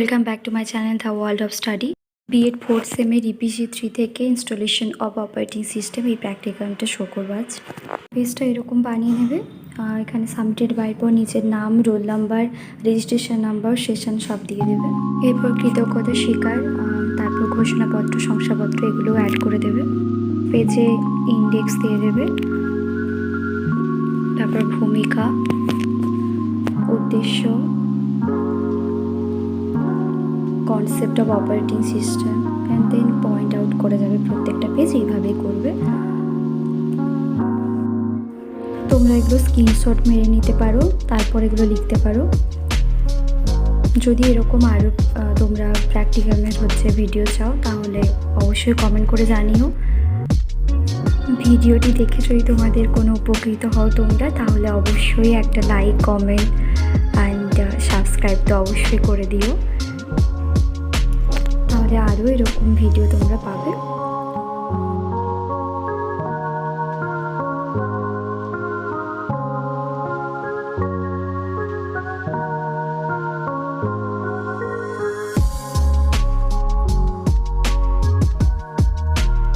Welcome back to my channel The World of Study. B.ed 4th same এর EPC3 থেকে installation of operating system এই প্র্যাকটিকামটা show করবো আজ। পেজটা এরকম বানিয়ে নেবে। এখানে সাবমিটেড বাইর পর নিজের নাম, roll number, registration number, session সব দিয়ে দেবে। এরপর কৃতজ্ঞতা স্বীকার, তারপর ঘোষণাপত্র, শংসাপত্র এগুলো অ্যাড করে দেবে। পেজে ইন্ডেক্স দিয়ে দেবে, তারপর ভূমিকা, উদ্দেশ্য, concept of operating system and then point out করে যাবে। প্রত্যেকটা পেজ এইভাবে করবে। তোমরা এগুলো স্ক্রিনশট মেরে নিতে পারো, তারপর এগুলো লিখতে পারো। যদি এরকম আরও তোমরা প্র্যাকটিক্যামের ভিডিও চাও তাহলে অবশ্যই কমেন্ট করে জানিও। ভিডিওটি দেখে যদি তোমাদের কোনো উপকৃত হও তোমরা, তাহলে অবশ্যই একটা লাইক, কমেন্ট অ্যান্ড সাবস্ক্রাইব তো অবশ্যই করে দিও, তাহলে আরও এরকম ভিডিও তোমরা পাবে।